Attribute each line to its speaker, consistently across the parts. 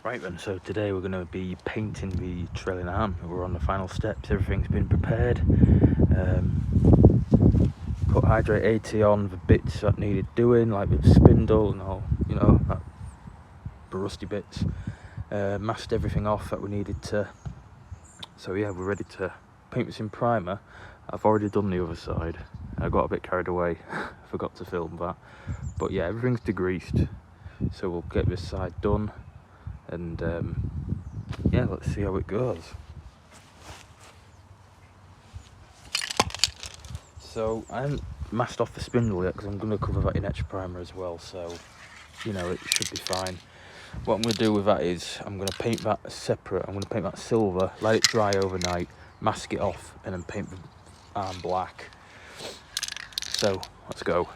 Speaker 1: Right then, so today we're going to be painting the trailing arm. We're on the final steps, everything's been prepared. Put hydrate AT on the bits that needed doing, like the spindle and all, you know, that rusty bits. Masked everything off that we needed to. So yeah, we're ready to paint this in primer. I've already done the other side. I got a bit carried away, forgot to film that. But yeah, everything's degreased. So we'll get this side done. And yeah, let's see how it goes. So I haven't masked off the spindle yet because I'm going to cover that in etch primer as well, so you know it should be fine. What I'm going to do with that is I'm going to paint that separate. I'm going to paint that silver, let it dry overnight, mask it off, and then paint the arm black. So let's go.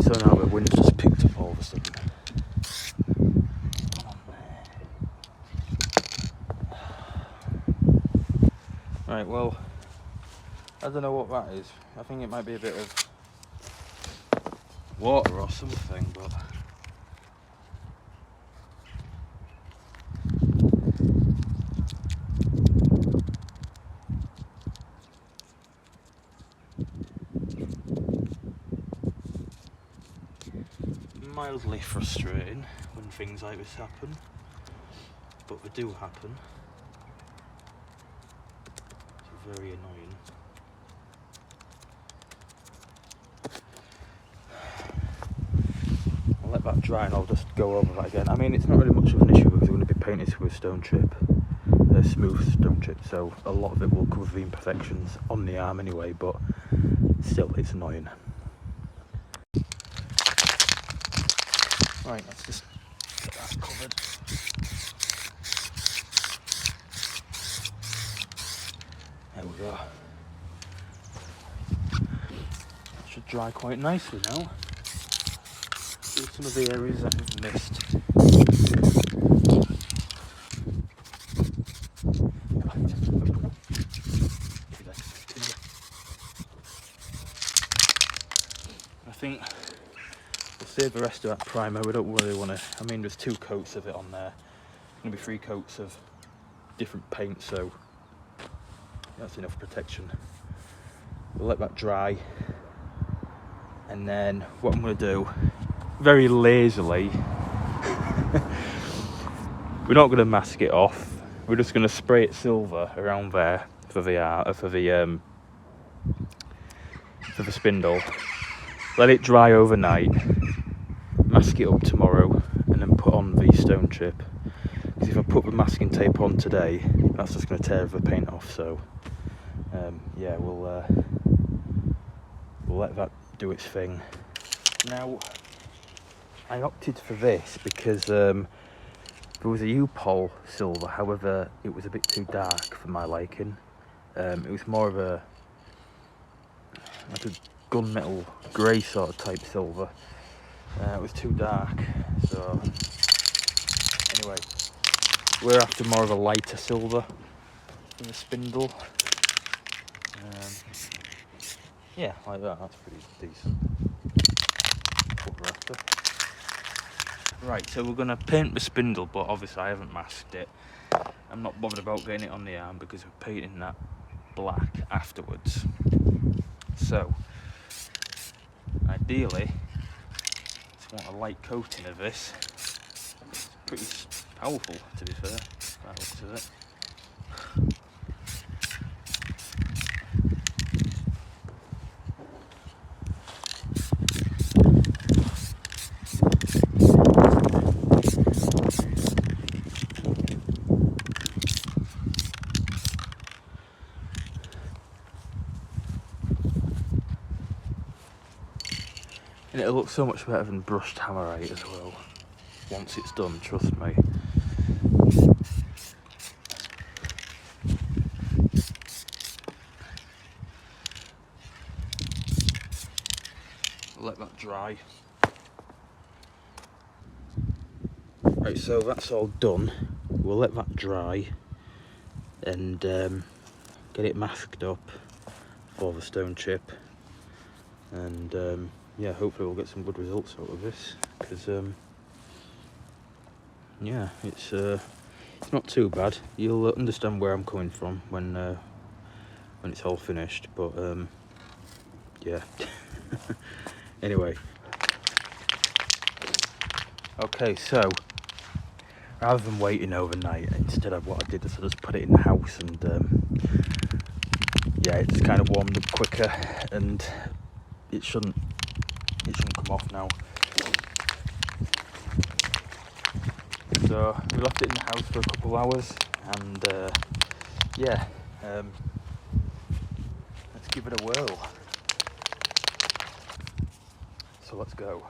Speaker 1: So now the wind's just picked up all of a sudden. Right, well, I don't know what that is. I think it might be a bit of water or something, but mildly frustrating when things like this happen, but they do happen. It's very annoying. I'll let that dry and I'll just go over that again. I mean, it's not really much of an issue because we're going to be painting this with a stone chip, a smooth stone chip, so a lot of it will cover the imperfections on the arm anyway, but still, it's annoying. Right, let's just get that covered. There we go. That should dry quite nicely now. Here's some of the areas that we've missed. I think we'll save the rest of that primer. We don't really want to. I mean, there's 2 coats of it on there. There's going to be 3 coats of different paint, so that's enough protection. We'll let that dry, and then what I'm going to do, very lazily, we're not going to mask it off. We're just going to spray it silver around there for the spindle. Let it dry overnight. Mask it up tomorrow, and then put on the stone chip. Because if I put the masking tape on today, that's just going to tear the paint off. So yeah, we'll let that do its thing. Now, I opted for this because there was a U-Pol silver, however it was a bit too dark for my liking. It was more of a like a gunmetal grey sort of type silver. It was too dark, so anyway, we're after more of a lighter silver for the spindle. Yeah, like that, that's pretty decent. That's what we're after. Right, so we're going to paint the spindle, but obviously I haven't masked it. I'm not bothered about getting it on the arm because we're painting that black afterwards. So, ideally, just want a light coating of this. It's pretty powerful, to be fair, by the looks of it. And it'll look so much better than brushed hammerite as well, once it's done, trust me. dry. Right, so that's all done. We'll let that dry and get it masked up for the stone chip, and yeah, hopefully we'll get some good results out of this, because yeah, it's not too bad. You'll understand where I'm coming from when it's all finished, but yeah. Anyway, okay, so rather than waiting overnight, instead of what I did is I just put it in the house, and yeah, it's kind of warmed up quicker, and it shouldn't come off now. So we left it in the house for a couple of hours, and yeah, let's give it a whirl. So let's go.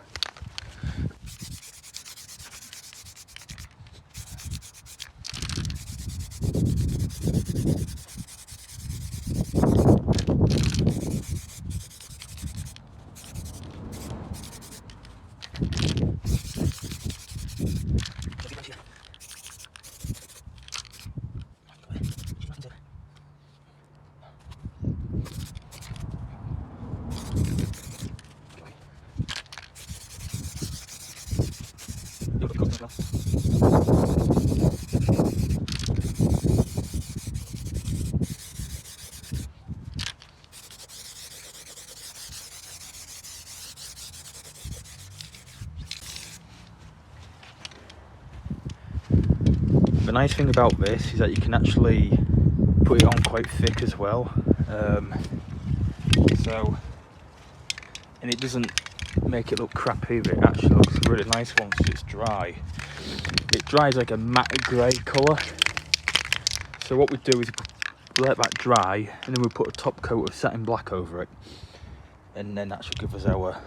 Speaker 1: The nice thing about this is that you can actually put it on quite thick as well, so, and it doesn't make it look crap either. It actually looks really nice once it's dry. It dries like a matte grey colour. So what we do is let that dry, and then we put a top coat of satin black over it, and then that should give us our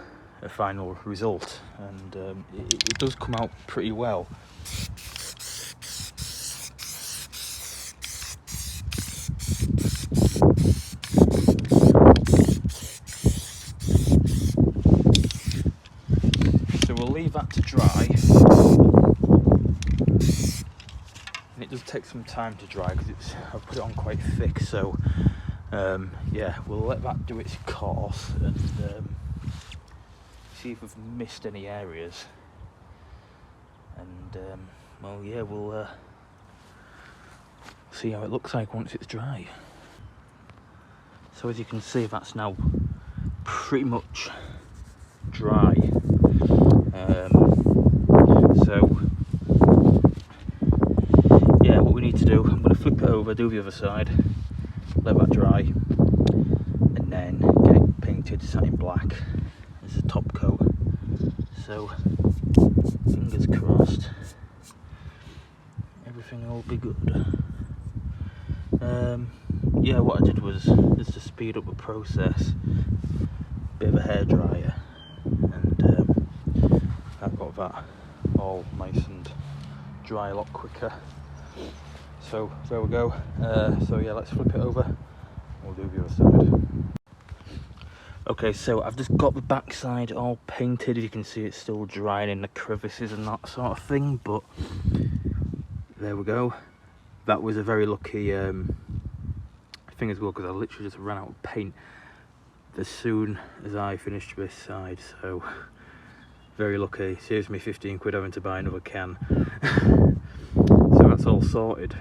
Speaker 1: final result, and it does come out pretty well. So we'll leave that to dry, and it does take some time to dry because I've put it on quite thick. So yeah, we'll let that do its course and see if we've missed any areas, and well, yeah, we'll see how it looks like once it's dry. So as you can see, that's now pretty much dry. So yeah, what we need to do, I'm going to flip it over, do the other side, let that dry, and then get it painted satin black as a top coat. So fingers crossed, everything will be good. Yeah, what I did was just to speed up the process, bit of a hairdryer, and that got that all nice and dry a lot quicker. So there we go. So yeah, let's flip it over and we'll do the other side. Okay, so I've just got the backside all painted. As you can see, it's still drying in the crevices and that sort of thing, but there we go. That was a very lucky thing as well, because I literally just ran out of paint as soon as I finished this side, so very lucky. Saves me 15 quid having to buy another can. So that's all sorted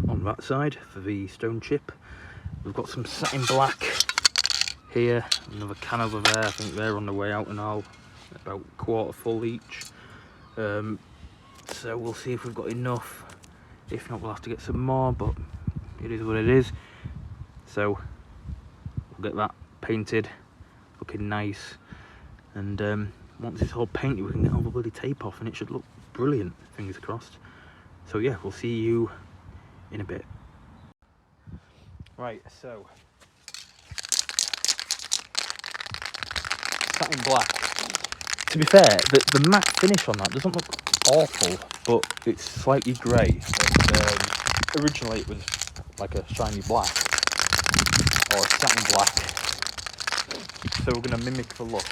Speaker 1: on that side for the stone chip. We've got some satin black here, another can over there. I think they're on the way out and all, about quarter full each. So we'll see if we've got enough. If not, we'll have to get some more, but it is what it is. So we'll get that painted, looking nice, and once it's all painted, we can get all the bloody tape off, and it should look brilliant, fingers crossed. So yeah, we'll see you in a bit. Right, so satin black. To be fair, the matte finish on that doesn't look awful, but it's slightly grey. Originally it was like a shiny black, or a satin black, so we're going to mimic the look.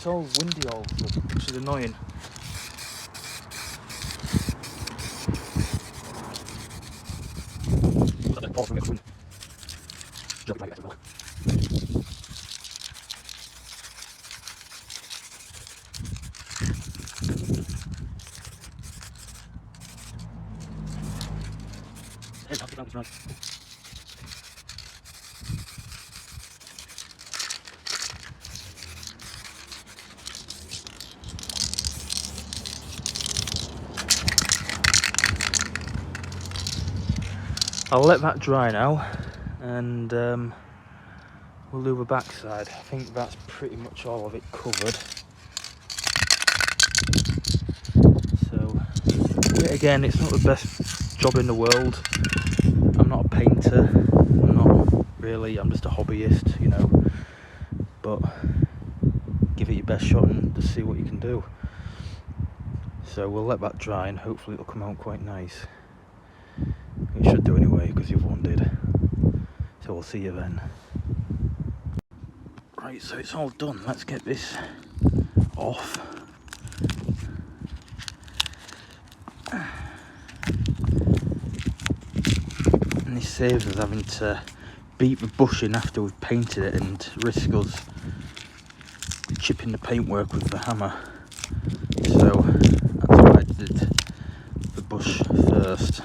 Speaker 1: all windy all of a sudden, which is annoying. I'll let that dry now, and we'll do the backside. I think that's pretty much all of it covered. So, yeah, again, it's not the best job in the world. I'm not a painter. I'm not really. I'm just a hobbyist, you know. But give it your best shot and just see what you can do. So we'll let that dry, and hopefully it'll come out quite nice. It should do anyway, because the other one did. So we'll see you then. Right, so it's all done. Let's get this off. And this saves us having to beat the bush in after we've painted it and risk us chipping the paintwork with the hammer. So that's why I did the bush first.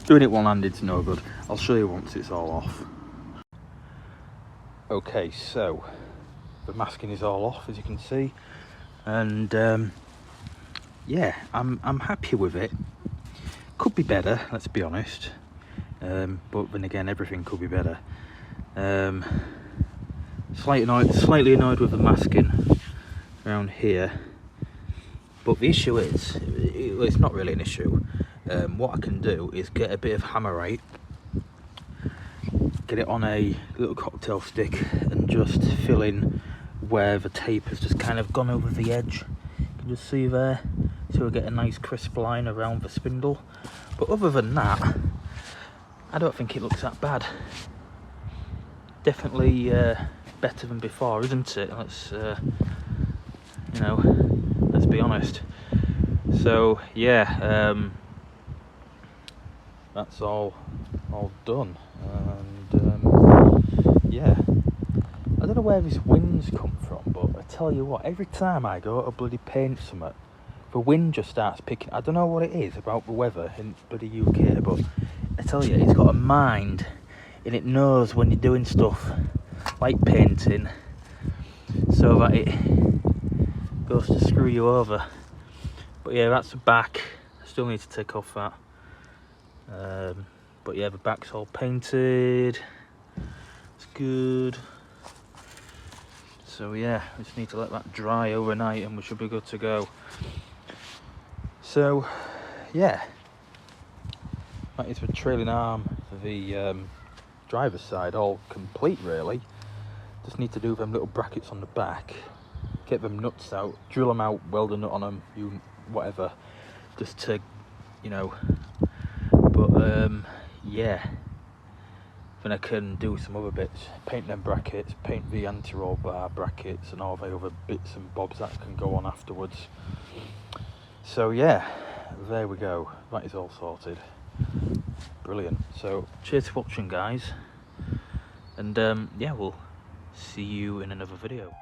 Speaker 1: Doing it one-handed's no good. I'll show you once it's all off. Okay, so the masking is all off, as you can see, and yeah, I'm happy with it. Could be better, let's be honest, but then again, everything could be better. Slightly annoyed with the masking around here, but the issue is, it's not really an issue. What I can do is get a bit of hammerite, get it on a little cocktail stick, and just fill in where the tape has just kind of gone over the edge. You can just see there, so we'll get a nice crisp line around the spindle. But other than that, I don't think it looks that bad. Definitely better than before, isn't it? Let's you know, let's be honest. So yeah, that's all done, and yeah, I don't know where this wind's come from, but I tell you what, every time I go to bloody paint something, the wind just starts picking. I don't know what it is about the weather in bloody UK, but I tell you, it's got a mind, and it knows when you're doing stuff like painting, so that it goes to screw you over. But yeah, that's the back. I still need to take off that. But yeah, the back's all painted. It's good. So yeah, we just need to let that dry overnight, and we should be good to go. So yeah, that is the trailing arm for the driver's side all complete really. Just need to do them little brackets on the back, get them nuts out, drill them out, weld a nut on them, whatever, just to, you know. But yeah, then I can do some other bits, paint them brackets, paint the anti-roll bar brackets, and all the other bits and bobs that can go on afterwards. So yeah, there we go, that is all sorted. Brilliant. So cheers for watching, guys, and yeah, we'll see you in another video.